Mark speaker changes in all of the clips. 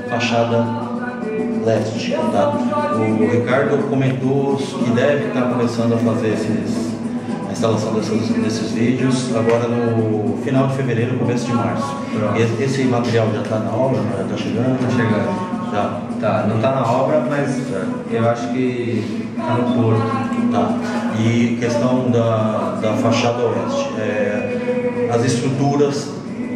Speaker 1: fachada leste, tá? O Ricardo comentou que deve estar começando a fazer a instalação desses vídeos agora no final de fevereiro, começo de março. Esse material já está na obra, já está chegando?
Speaker 2: Está chegando.
Speaker 1: Já.
Speaker 2: Tá, não está na obra, mas eu acho que está no porto.
Speaker 1: Tá. E questão da fachada oeste, as estruturas,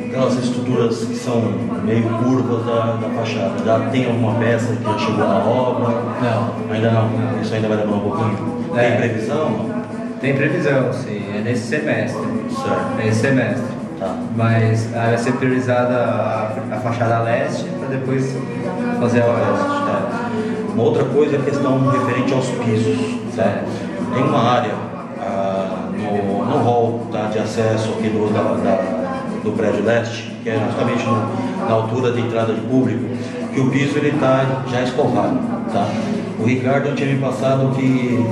Speaker 1: aquelas estruturas que são meio curvas da fachada, já tem alguma peça que já chegou na obra?
Speaker 2: Não.
Speaker 1: Ainda não? Isso ainda vai demorar um pouquinho? Tem previsão?
Speaker 2: Tem previsão, sim, é nesse semestre.
Speaker 1: Certo.
Speaker 2: É esse semestre.
Speaker 1: Tá.
Speaker 2: Mas vai ser priorizada a fachada leste para depois fazer a oeste.
Speaker 1: Uma outra coisa é a questão referente aos pisos.
Speaker 2: Certo.
Speaker 1: Tem uma área no hall, tá, de acesso aqui do prédio leste, que é justamente na altura de entrada de público, que o piso ele está já escovado. Tá? O Ricardo tinha me passado que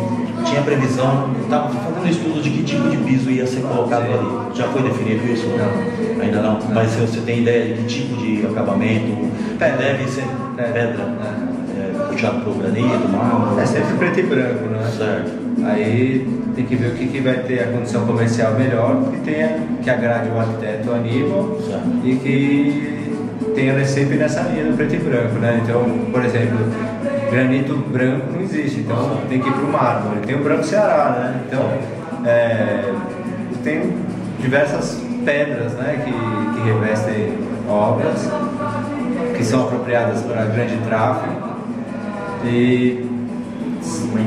Speaker 1: tinha previsão, estava fazendo estudo de que tipo de piso ia ser colocado ali. Já foi definido isso?
Speaker 2: Não.
Speaker 1: Ainda não? Mas você tem ideia de que tipo de acabamento? Deve ser pedra, puxado para o granito, mármore?
Speaker 2: É sempre preto e branco, né?
Speaker 1: Certo.
Speaker 2: Aí tem que ver o que vai ter a condição comercial melhor, que agrade o arquiteto Aníbal,
Speaker 1: Certo.
Speaker 2: e que tenha sempre nessa linha do preto e branco, né? Então, por exemplo, granito branco não existe, então tem que ir para o mármore. Tem o branco Ceará, né? Então, tem diversas pedras, né, que revestem obras, que são apropriadas para grande tráfego, e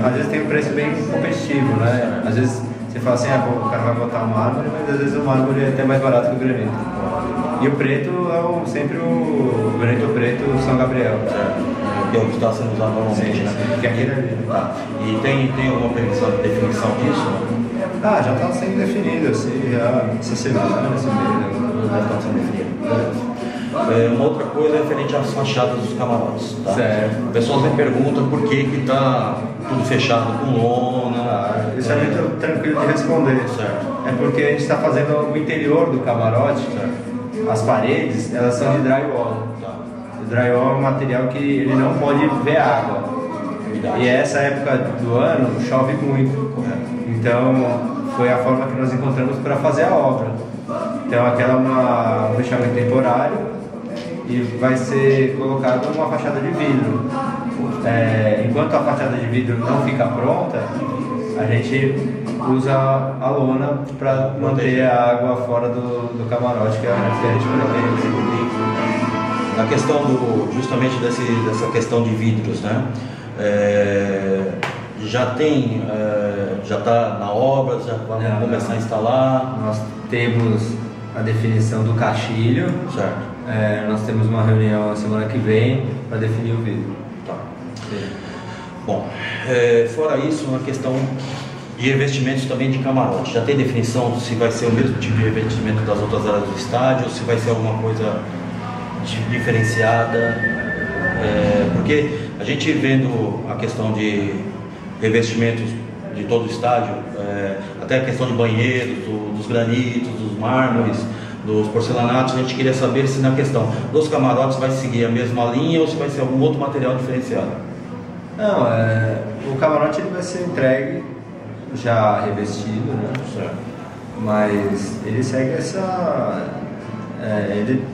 Speaker 2: às vezes tem um preço bem competitivo, né? Às vezes você fala assim, o cara vai botar o mármore, mas às vezes o mármore é até mais barato que o granito. E o preto é sempre o granito preto São Gabriel.
Speaker 1: Que é o que está sendo usado normalmente,
Speaker 2: Sim,
Speaker 1: né?
Speaker 2: que é aquele ali.
Speaker 1: Tá. E tem alguma previsão de definição disso?
Speaker 2: Já está sendo definido, assim, já essa semana, esse mês.
Speaker 1: Já está sendo definido. Uma outra coisa é referente às fachadas dos camarotes. Tá?
Speaker 2: Certo.
Speaker 1: O pessoal me pergunta por que está tudo fechado com lona.
Speaker 2: Isso é muito tranquilo de responder.
Speaker 1: Certo.
Speaker 2: É porque a gente está fazendo o interior do camarote,
Speaker 1: Certo.
Speaker 2: as paredes, elas são de drywall.
Speaker 1: Tá.
Speaker 2: O drywall é um material que ele não pode ver água. E essa época do ano chove muito.
Speaker 1: Correto.
Speaker 2: Então foi a forma que nós encontramos para fazer a obra. Então aquela é um fechamento temporário e vai ser colocado uma fachada de vidro. Enquanto a fachada de vidro não fica pronta, a gente usa a lona para manter a água fora do camarote, que é a que a gente pretende.
Speaker 1: Na questão justamente dessa questão de vidros, né? Já está na obra, já vai começar a instalar?
Speaker 2: Nós temos a definição do caixilho.
Speaker 1: Certo.
Speaker 2: Nós temos uma reunião na semana que vem para definir o vidro.
Speaker 1: Tá.
Speaker 2: Sim.
Speaker 1: Bom, fora isso, uma questão de revestimentos também de camarote. Já tem definição se vai ser o mesmo tipo de revestimento das outras áreas do estádio ou se vai ser alguma coisa diferenciada? Porque a gente vendo a questão de revestimentos de todo o estádio, até a questão de banheiros, dos granitos, dos mármores, dos porcelanatos, a gente queria saber se na questão dos camarotes vai seguir a mesma linha ou se vai ser algum outro material diferenciado.
Speaker 2: Não, o camarote ele vai ser entregue já revestido, né?
Speaker 1: Certo.
Speaker 2: Mas ele segue ele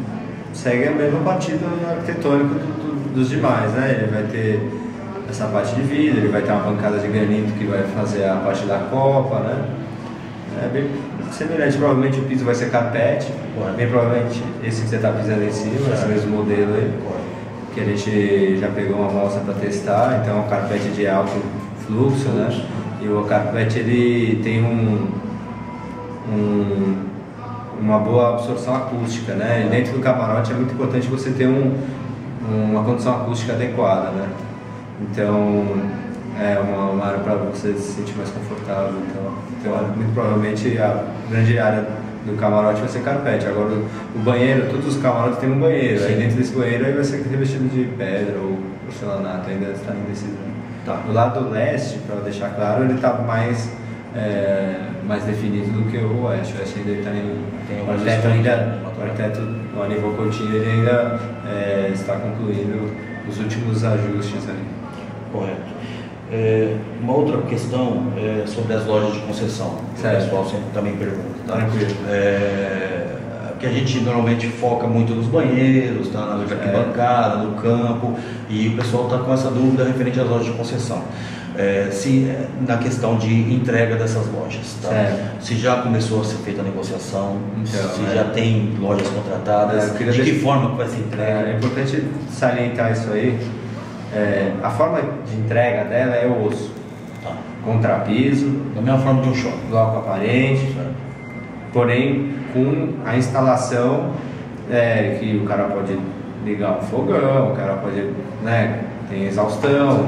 Speaker 2: segue a mesma partida arquitetônica dos demais, né? Ele vai ter essa parte de vidro, ele vai ter uma bancada de granito que vai fazer a parte da copa, né? É bem semelhante, provavelmente o piso vai ser carpete, bem provavelmente esse que você está pisando em cima, esse mesmo modelo aí, que a gente já pegou uma amostra para testar, então é um carpete de alto fluxo, né? E o carpete ele tem uma boa absorção acústica, né? E dentro do camarote é muito importante você ter uma condição acústica adequada, né? Então é uma área para você se sentir mais confortável. Então muito provavelmente a grande área do camarote vai ser carpete. Agora o banheiro, todos os camarotes têm um banheiro. Sim. Aí dentro desse banheiro aí vai ser revestido de pedra ou porcelanato, ainda está indeciso. Tá. Do lado leste, para deixar claro, ele está mais mais definido do que o Oeste. O Oeste ainda está em o arquiteto, o Aníbal Coutinho, ele ainda está concluindo os últimos ajustes ali.
Speaker 1: Correto. Uma outra questão é sobre as lojas de concessão, que o pessoal sempre também pergunta. Tá? Que a gente normalmente foca muito nos banheiros, tá? Na arquibancada, no campo, e o pessoal está com essa dúvida referente às lojas de concessão. Na questão de entrega dessas lojas, tá? Se já começou a ser feita a negociação, se já tem lojas contratadas, de que forma que vai ser entregue?
Speaker 2: É importante salientar isso aí. A forma de entrega dela é o osso, contrapiso,
Speaker 1: da mesma forma de um shopping,
Speaker 2: bloco aparente, porém com a instalação que o cara pode ligar um fogão, o cara pode, tem exaustão,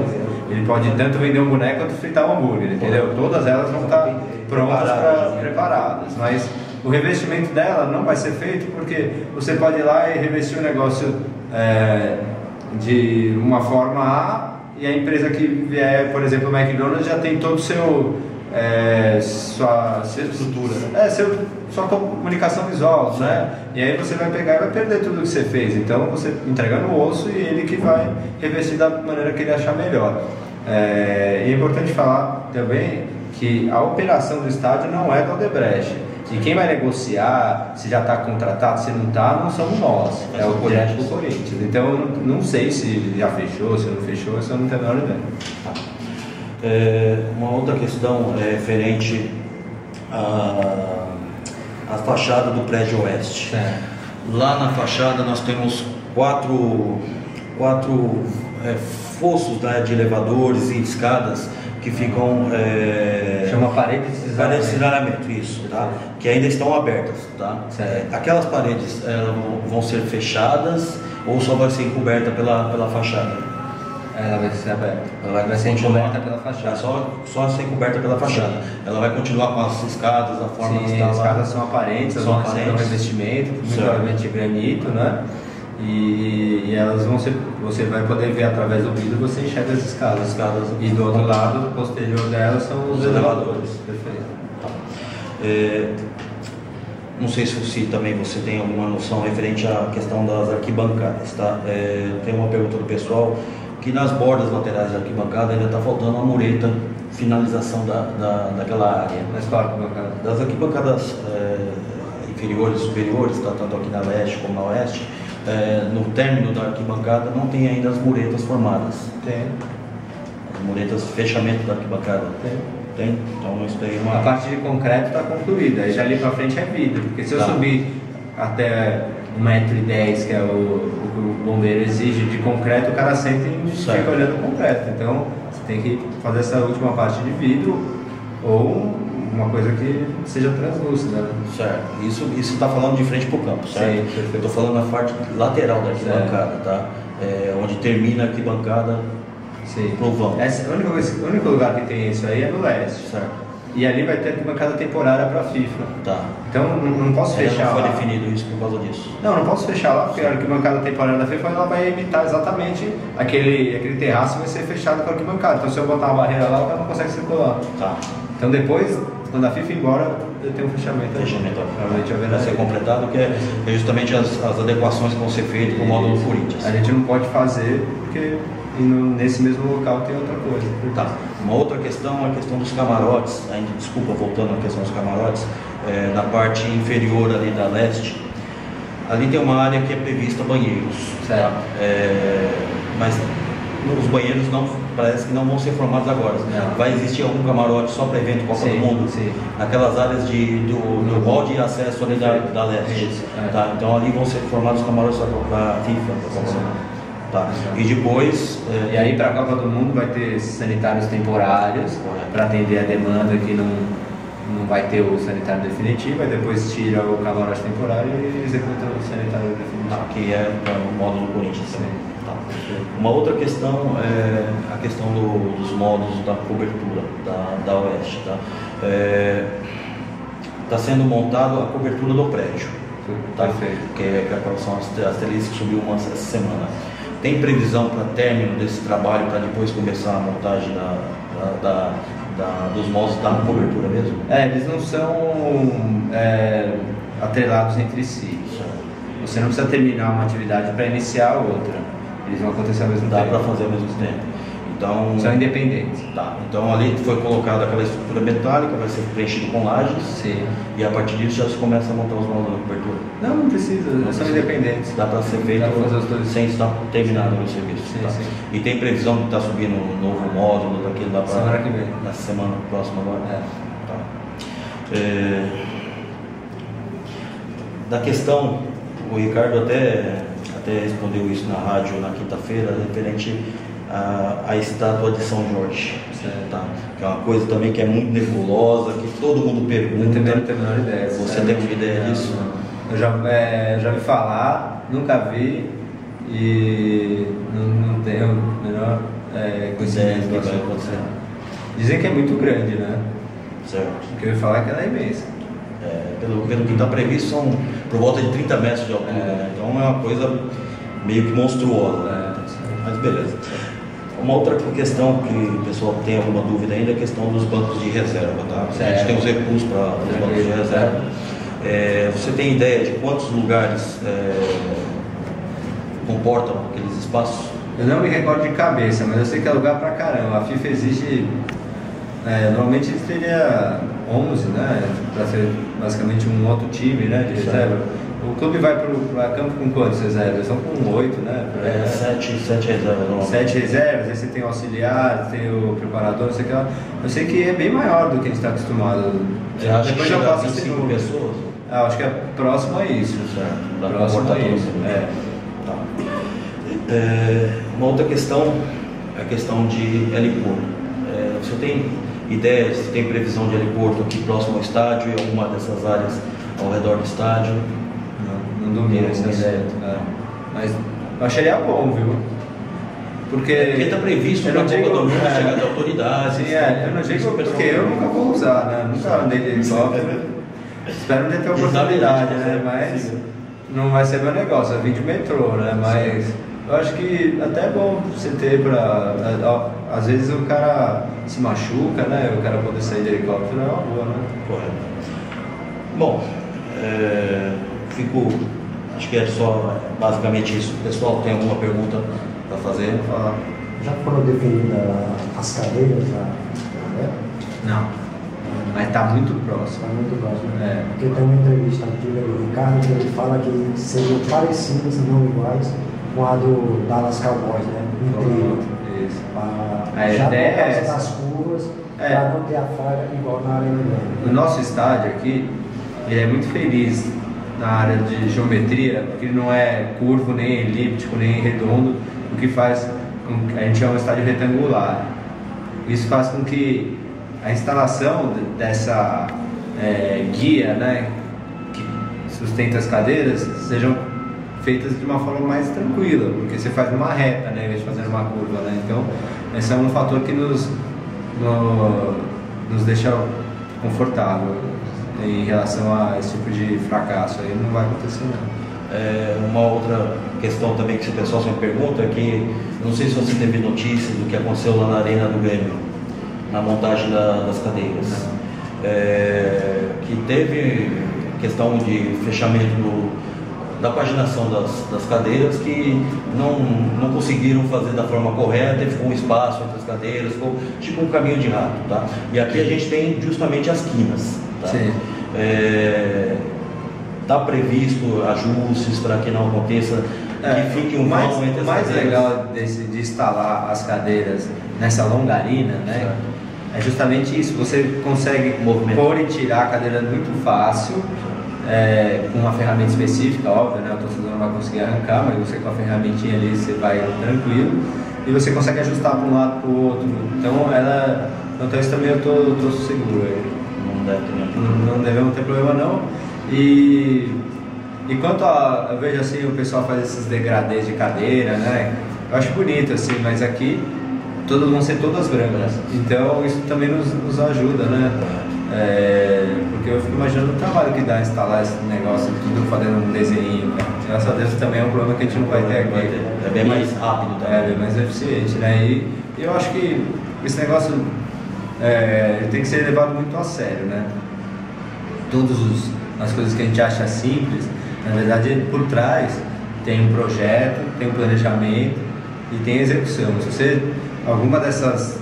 Speaker 2: ele pode tanto vender um boneco quanto fritar um hambúrguer, entendeu? Todas elas vão estar prontas, preparadas, mas o revestimento dela não vai ser feito porque você pode ir lá e revestir o negócio de uma forma A, e a empresa que vier, por exemplo, o McDonald's, já tem todo o seu sua estrutura, sua comunicação visual, né? E aí você vai pegar e vai perder tudo que você fez. Então você entrega no osso e ele que vai revestir da maneira que ele achar melhor. E é importante falar também que a operação do estádio não é da Odebrecht. E quem vai negociar, se já está contratado, se não está, não somos nós, é o direto do Corinthians. Então não sei se já fechou, se não fechou, isso eu não tenho a menor ideia.
Speaker 1: Uma outra questão é referente à fachada do prédio oeste. Lá na fachada nós temos quatro fossos de elevadores e escadas que ficam...
Speaker 2: Chama parede de
Speaker 1: cisalhamento, isso, tá? Que ainda estão abertas, tá? Aquelas paredes vão ser fechadas ou só vai ser encoberta pela fachada?
Speaker 2: Ela vai ser aberta. Ela vai ser encoberta pela fachada.
Speaker 1: Só ser encoberta pela fachada. Ela vai continuar com as escadas, a forma que está lá.
Speaker 2: As escadas são aparentes, elas vão receber um revestimento, provavelmente de granito, né? E elas vão ser, você vai poder ver através do vidro, você enxerga as escadas. E do outro lado, posterior delas, são os elevadores. Perfeito.
Speaker 1: Não sei se também você tem alguma noção referente à questão das arquibancadas, tá? Tem uma pergunta do pessoal que nas bordas laterais da arquibancada ainda está faltando uma mureta, finalização daquela área.
Speaker 2: Mas qual arquibancada?
Speaker 1: Das arquibancadas inferiores e superiores, tá? Tanto aqui na leste como na oeste, no término da arquibancada não tem ainda as muretas formadas.
Speaker 2: Tem.
Speaker 1: As muretas, fechamento da arquibancada. Tem? Então isso daí é uma...
Speaker 2: A parte de concreto está concluída, aí já ali para frente é vidro, porque se eu subir até 1,10 m, que é o bombeiro exige de concreto, o cara senta e fica olhando o concreto. Então você tem que fazer essa última parte de vidro ou uma coisa que seja translúcida, né?
Speaker 1: Certo. Isso está falando de frente para o campo, certo?
Speaker 2: Sim,
Speaker 1: eu estou falando na parte lateral da arquibancada, tá? Onde termina a arquibancada pro vão.
Speaker 2: O único lugar que tem isso aí é no leste.
Speaker 1: Certo.
Speaker 2: E ali vai ter arquibancada temporária para a FIFA.
Speaker 1: Tá.
Speaker 2: Então não posso fechar
Speaker 1: não
Speaker 2: lá.
Speaker 1: Foi definido isso por causa disso.
Speaker 2: Não posso fechar lá, porque a arquibancada temporária da FIFA ela vai imitar exatamente aquele terraço vai ser fechado com a arquibancada. Então se eu botar uma barreira lá, o cara não consegue circular.
Speaker 1: Tá.
Speaker 2: Então depois, quando a FIFA ir embora, eu tenho um fechamento.
Speaker 1: Provavelmente vai ser completado, que é justamente as adequações que vão ser feitas com o módulo do Corinthians.
Speaker 2: A gente não pode fazer, porque nesse mesmo local tem outra coisa.
Speaker 1: Tá. Uma outra questão é a questão dos camarotes. Ainda, desculpa, voltando à questão dos camarotes, na parte inferior ali da leste, ali tem uma área que é prevista banheiros.
Speaker 2: Certo.
Speaker 1: Mas os banheiros parece que não vão ser formados agora. Vai existir algum camarote só para evento Copa do Mundo?
Speaker 2: Sim.
Speaker 1: Naquelas áreas do hall de acesso ali da leste.
Speaker 2: Isso,
Speaker 1: tá? Então ali vão ser formados camarotes para a FIFA, para Copa do Mundo. Tá. E depois...
Speaker 2: E aí para a Copa do Mundo vai ter sanitários temporários para atender a demanda que não vai ter o sanitário definitivo, aí depois tira o camarote temporário e executa o sanitário definitivo.
Speaker 1: Que é o módulo do Corinthians também. Tá. Uma outra questão é a questão dos módulos da cobertura da Oeste. Tá sendo montado a cobertura do prédio. Tá? Que são as telhas que subiu essa semana. Tem previsão para término desse trabalho para depois começar a montagem dos módulos da cobertura mesmo?
Speaker 2: Eles não são atrelados entre si. Você não precisa terminar uma atividade para iniciar outra. Eles vão acontecer ao mesmo tempo.
Speaker 1: Dá para fazer ao mesmo tempo. Então,
Speaker 2: são independentes.
Speaker 1: Tá. Então ali foi colocada aquela estrutura metálica, vai ser preenchido com lajes.
Speaker 2: Sim.
Speaker 1: E a partir disso já se começa a montar os módulos da cobertura.
Speaker 2: Não precisa, são independentes.
Speaker 1: Dá para ser feito sem estar terminado no serviço.
Speaker 2: Sim,
Speaker 1: tá?
Speaker 2: sim.
Speaker 1: E tem previsão de estar subindo um novo módulo daquele lá para
Speaker 2: semana que vem.
Speaker 1: Na semana próxima agora. Tá. Da questão, o Ricardo até respondeu isso na rádio na quinta-feira, referente à estátua de São Jorge, tá? Que é uma coisa também que é muito nebulosa, que todo mundo pergunta.
Speaker 2: Eu também não tenho a menor ideia.
Speaker 1: Você tem uma ideia disso?
Speaker 2: Eu já vi falar, nunca vi e não tenho a menor conhecimento do que vai acontecer. Dizem que é muito grande, né?
Speaker 1: Certo.
Speaker 2: O que eu ia falar é que ela é imensa.
Speaker 1: Pelo que está previsto, são por volta de 30 metros de altura, né? Então é uma coisa meio que monstruosa. Mas beleza. Uma outra questão que o pessoal tem alguma dúvida ainda é a questão dos bancos de reserva, tá? A gente tem os recursos para os bancos de reserva. Você tem ideia de quantos lugares comportam aqueles espaços?
Speaker 2: Eu não me recordo de cabeça, mas eu sei que é lugar pra caramba. A FIFA exige. Normalmente teria 11, né? Para ser basicamente um outro time, né? De reserva. O clube vai para campo com quantos reservas? São com 8, né?
Speaker 1: 7 reservas.
Speaker 2: 7 reservas, aí você tem o auxiliar, tem o preparador, não sei o que lá. Eu sei que é bem maior do que a gente está acostumado.
Speaker 1: Depois eu passo 5 pessoas?
Speaker 2: Acho que é próximo a isso.
Speaker 1: Certo.
Speaker 2: Próximo a isso.
Speaker 1: Tá. Uma outra questão é a questão de heliporto. Você tem ideia, se tem previsão de heliporto aqui próximo ao estádio e alguma dessas áreas ao redor do estádio?
Speaker 2: Não domino esse assunto. Mas eu acharia bom, viu? Porque
Speaker 1: está previsto para a Copa do Mundo, chegar de autoridades.
Speaker 2: Sim, eu não digo porque eu nunca vou usar, né? Nunca andei de helicóptero. Espero não ter oportunidade, né? Mas não vai ser meu negócio, é vir de metrô, né? Mas eu acho que até é bom você ter para. Às vezes o cara se machuca, né? O cara poder sair de helicóptero é uma boa, né?
Speaker 1: Correto. Bom, acho que é só basicamente isso. O pessoal tem alguma pergunta para fazer?
Speaker 3: Já foram definidas as cadeiras?
Speaker 2: Não, mas está muito próximo.
Speaker 3: Está muito próximo. Porque tem uma entrevista antiga do Ricardo que ele fala que seriam parecidas, não iguais, com a do Dallas Cowboys, né? Inteiro.
Speaker 2: Isso.
Speaker 3: Já por causa das curvas, para não ter a falha igual na Arena Grande.
Speaker 2: No nosso estádio aqui, ele é muito feliz na área de geometria, porque ele não é curvo, nem elíptico, nem redondo, o que faz com que a gente chama um estádio retangular. Isso faz com que a instalação dessa guia, né, que sustenta as cadeiras, sejam feitas de uma forma mais tranquila, porque você faz numa reta, né, em vez de fazer uma curva, né? Então, esse é um fator que nos deixa confortável em relação a esse tipo de fracasso. Aí não vai acontecer não.
Speaker 1: Uma outra questão também que o pessoal sempre pergunta é que, não sei se você teve notícia do que aconteceu lá na Arena do Grêmio, na montagem das cadeiras, que teve questão de fechamento da paginação das cadeiras, que não conseguiram fazer da forma correta, e ficou um espaço entre as cadeiras, ficou tipo um caminho de rato, tá? E aqui a gente tem justamente as quinas, tá?
Speaker 2: Sim.
Speaker 1: Está previsto ajustes para que não aconteça, que fique um vão entre as cadeiras.
Speaker 2: O mais legal de instalar as cadeiras nessa longarina, né, é justamente isso. Você consegue pôr e tirar a cadeira muito fácil, com uma ferramenta específica, óbvio, né? O torcedor não vai conseguir arrancar, mas você com a ferramentinha ali você vai tranquilo e você consegue ajustar para um lado para o outro. Então isso também eu tô seguro aí. Não devemos ter problema não. E quanto eu vejo assim, o pessoal faz esses degradês de cadeira, né? Eu acho bonito assim, mas aqui todas vão ser todas brancas. Então isso também nos ajuda, né? Porque eu fico imaginando o trabalho que dá instalar esse negócio, tudo fazendo um desenho, né? Graças a Deus também é um problema que a gente não vai ter aqui.
Speaker 1: É bem mais rápido, tá?
Speaker 2: É bem mais eficiente, né? E eu acho que esse negócio ele tem que ser levado muito a sério, né? Todas as coisas que a gente acha simples, na verdade, por trás tem um projeto, tem um planejamento e tem execução. Se você, alguma dessas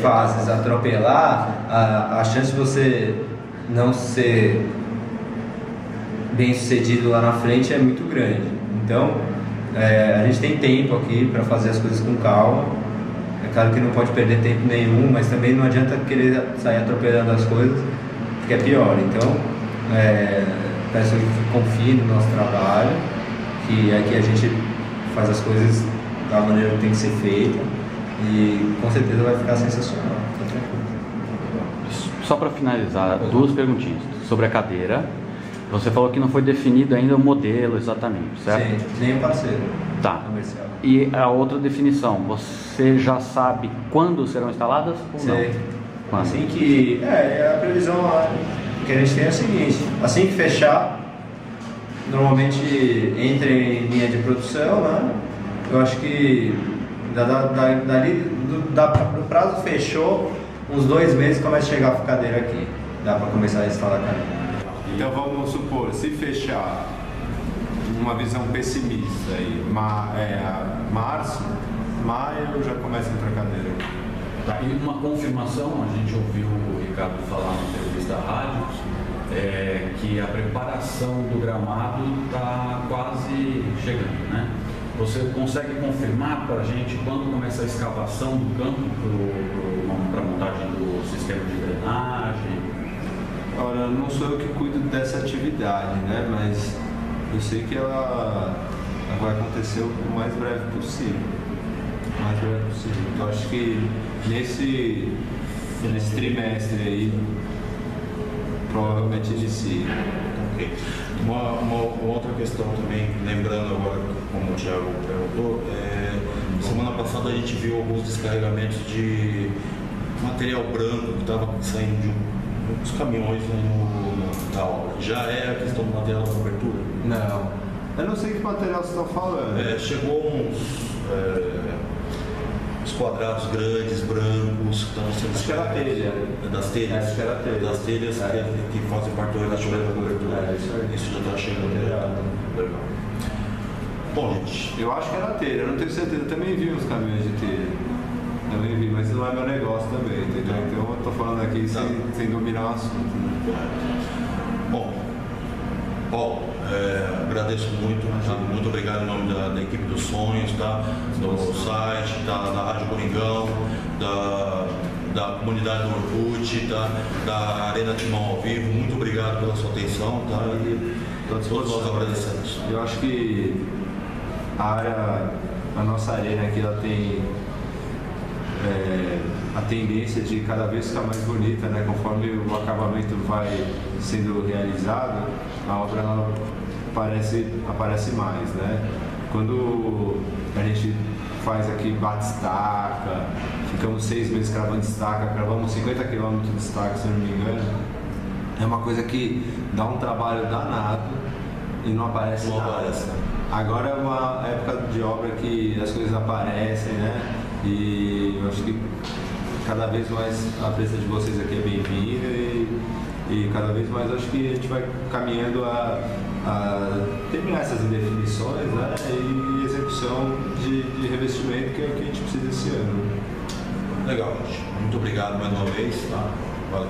Speaker 2: fases atropelar, a chance de você não ser bem sucedido lá na frente é muito grande. Então, a gente tem tempo aqui para fazer as coisas com calma. É claro que não pode perder tempo nenhum, mas também não adianta querer sair atropelando as coisas, porque é pior. Então, peço que confie no nosso trabalho, que aqui a gente faz as coisas da maneira que tem que ser feita e com certeza vai ficar sensacional.
Speaker 4: Só para finalizar, duas perguntinhas sobre a cadeira. Você falou que não foi definido ainda o modelo exatamente, certo?
Speaker 2: Sim, nem o parceiro.
Speaker 4: Tá.
Speaker 2: Comercial.
Speaker 4: E a outra definição, você já sabe quando serão instaladas ou
Speaker 2: Sei.
Speaker 4: não? Quando?
Speaker 2: Assim que... a previsão que a gente tem é a seguinte: assim que fechar, normalmente entra em linha de produção, né? Eu acho que dali do prazo fechou, uns 2 meses começa a chegar a cadeira aqui. Dá para começar a instalar a cadeira.
Speaker 5: Então vamos supor, se fechar uma visão pessimista aí, março, maio já começa a entrar cadeira.
Speaker 4: Tá, e uma confirmação, a gente ouviu o Ricardo falar na entrevista à rádio, que a preparação do gramado está quase chegando, né? Você consegue confirmar para a gente quando começa a escavação do campo para a montagem do sistema de drenagem?
Speaker 5: Ora, não sou eu que cuido dessa atividade, né? Mas eu sei que ela vai acontecer o mais breve possível. O mais breve possível. Então acho que nesse trimestre aí, provavelmente inicia.
Speaker 1: Ok. Uma outra questão também, lembrando agora, como o Thiago perguntou, semana passada a gente viu alguns descarregamentos de material branco que estava saindo de os caminhões da obra. Já é a questão do material da cobertura?
Speaker 5: Não. Eu não sei que material vocês estão falando.
Speaker 1: Chegou uns quadrados grandes, brancos, que estavam sendo...
Speaker 5: Acho que era telha.
Speaker 1: Das telhas?
Speaker 5: Acho que era telha.
Speaker 1: Das telhas que fazem parte do relacionamento da cobertura. Isso já está chegando. Legal. Bom, gente...
Speaker 5: Eu acho que era telha, eu não tenho certeza. Eu também vi uns caminhões de telha. Também vi, mas não é meu negócio também, entendeu? Então eu tô falando aqui sem dominar o assunto.
Speaker 1: Bom, Paulo, agradeço muito, tá? Muito obrigado em nome da equipe dos sonhos, tá? Do site, da Rádio Coringão, da comunidade do Orkut, tá? Da Arena Timão ao vivo. Muito obrigado pela sua atenção, tá? E todos nós agradecemos.
Speaker 5: Eu acho que a nossa arena aqui, ela tem a tendência de cada vez ficar mais bonita, né? Conforme o acabamento vai sendo realizado, a obra ela aparece mais, né? Quando a gente faz aqui bate-estaca, ficamos 6 meses cravando estaca, cravamos 50 km de estaca, se eu não me engano, é uma coisa que dá um trabalho danado e não aparece nada. Agora é uma época de obra que as coisas aparecem, né? E eu acho que cada vez mais a presença de vocês aqui é bem-vinda e cada vez mais acho que a gente vai caminhando a terminar essas indefinições, né? E execução de revestimento, que é o que a gente precisa esse ano.
Speaker 1: Legal, gente. Muito obrigado mais uma vez. Tá? Valeu.